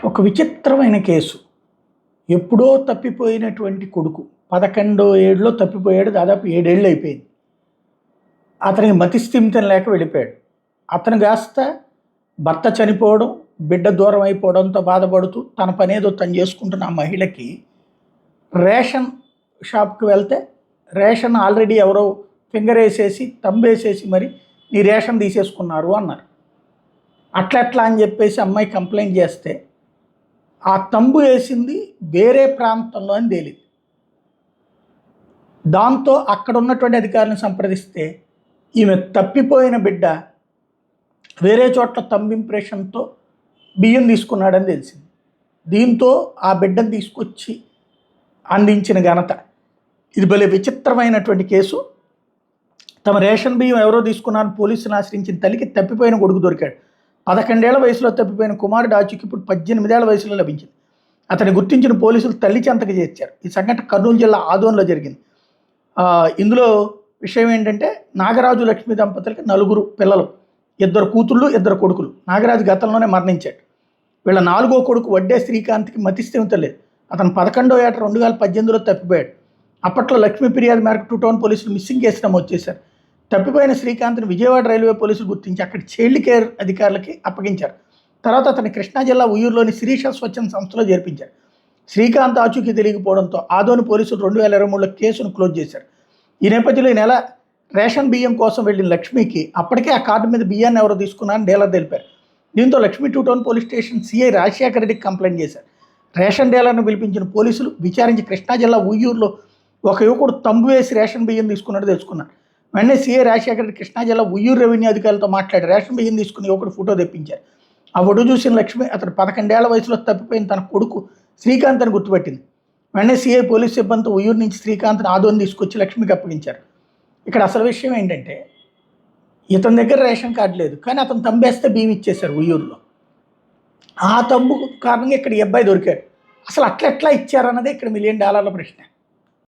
ఒక విచిత్రమైన కేసు. ఎప్పుడో తప్పిపోయినటువంటి కొడుకు 11వ ఏడులో తప్పిపోయాడు. దాదాపు 7 ఏళ్ళు అయిపోయింది. అతనికి మతిస్థిమితం లేక వెళ్ళిపోయాడు. అతను కాస్త భర్త చనిపోవడం, బిడ్డ దూరం అయిపోవడంతో బాధపడుతూ తన పనేదో తను చేసుకుంటున్న ఆ మహిళకి రేషన్ షాప్కి వెళ్తే రేషన్ ఆల్రెడీ ఎవరో ఫింగర్ వేసేసి తంబేసేసి మరి నీ రేషన్ తీసేసుకున్నారు అన్నారు. అట్లట్లా అని చెప్పేసి అమ్మాయి కంప్లైంట్ చేస్తే ఆ తంబు వేసింది వేరే ప్రాంతంలో అని తేలింది. దాంతో అక్కడ ఉన్నటువంటి అధికారులను సంప్రదిస్తే ఈమె తప్పిపోయిన బిడ్డ వేరే చోట్ల తంబు ఇంప్రెషన్తో బియ్యం తీసుకున్నాడని తెలిసింది. దీంతో ఆ బిడ్డను తీసుకొచ్చి అందించిన ఘనత. ఇది భలే విచిత్రమైనటువంటి కేసు. తమ రేషన్ బియ్యం ఎవరో తీసుకున్నారని పోలీసులను ఆశ్రయించిన తల్లికి తప్పిపోయిన కొడుకు దొరికాడు. 11 ఏళ్ల వయసులో తప్పిపోయిన కుమారుడు ఆచూకీ ఇప్పుడు 18 ఏళ్ల వయసులో లభించింది. అతన్ని గుర్తించిన పోలీసులు తల్లి చెంతకు చేర్చారు. ఈ సంఘటన కర్నూలు జిల్లా ఆదోన్లో జరిగింది. ఇందులో విషయం ఏంటంటే నాగరాజు లక్ష్మి దంపతులకి 4 పిల్లలు, 2 కూతుళ్ళు 2 కొడుకులు. నాగరాజు గతంలోనే మరణించాడు. వీళ్ళ 4వ కొడుకు వడ్డే శ్రీకాంత్కి మతిస్థిమితం లేదు. అతను 11వ ఏట 2018లో తప్పిపోయాడు. అప్పట్లో లక్ష్మీ ఫిర్యాదు మేరకు 2 టౌన్ పోలీసులు మిస్సింగ్ కేసు నమోదు చేశారు. తప్పిపోయిన శ్రీకాంత్ని విజయవాడ రైల్వే పోలీసులు గుర్తించి అక్కడి చైల్డ్ కేర్ అధికారులకి అప్పగించారు. తర్వాత అతన్ని కృష్ణా జిల్లా ఉయ్యూరులోని శిరీష స్వచ్ఛంద సంస్థలో చేర్పించారు. శ్రీకాంత్ ఆచూకీ తెలియకపోవడంతో ఆదోని పోలీసులు 2023లో కేసును క్లోజ్ చేశారు. ఈ నేపథ్యంలో ఈ నెల రేషన్ బియ్యం కోసం వెళ్ళిన లక్ష్మికి అప్పటికే ఆ కార్డు మీద బియ్యాన్ని ఎవరో తీసుకున్నారని డీలర్ తెలిపారు. దీంతో Lakshmi 2 town police station CI Rajasekhara రెడ్డికి కంప్లైంట్ చేశారు. రేషన్ డీలర్ను పిలిపించిన పోలీసులు విచారించి కృష్ణా జిల్లా ఉయ్యూరులో ఒక యువకుడు తంబు వేసి రేషన్ బియ్యం తీసుకున్నట్టు తెలుసుకున్నారు. వెంటనే సీఐ రాజశేఖర రెడ్డి కృష్ణా జిల్లా ఉయ్యూరు రెవెన్యూ అధికారులతో మాట్లాడి రేషన్ బియ్యం తీసుకుని యువకుడు ఫోటో తెప్పించారు. ఆ ఫోటో చూసిన లక్ష్మి అతను 11 ఏళ్ల వయసులో తప్పిపోయిన తన కొడుకు శ్రీకాంత్ అని గుర్తుపెట్టింది. వెంటనే సీఐ పోలీస్ సిబ్బందితో ఉయ్యూరు నుంచి శ్రీకాంత్ని ఆదోని తీసుకొచ్చి లక్ష్మికి అప్పగించారు. ఇక్కడ అసలు విషయం ఏంటంటే ఇతని దగ్గర రేషన్ కార్డు లేదు, కానీ అతను తంబేస్తే బియ్యం ఇచ్చేశారు ఉయ్యూరులో. ఆ తంబు కారణంగా ఇక్కడ ఈ అబ్బాయి దొరికాడు. అసలు అట్లెట్లా ఇచ్చారన్నదే ఇక్కడ $1 మిలియన్ ప్రశ్న.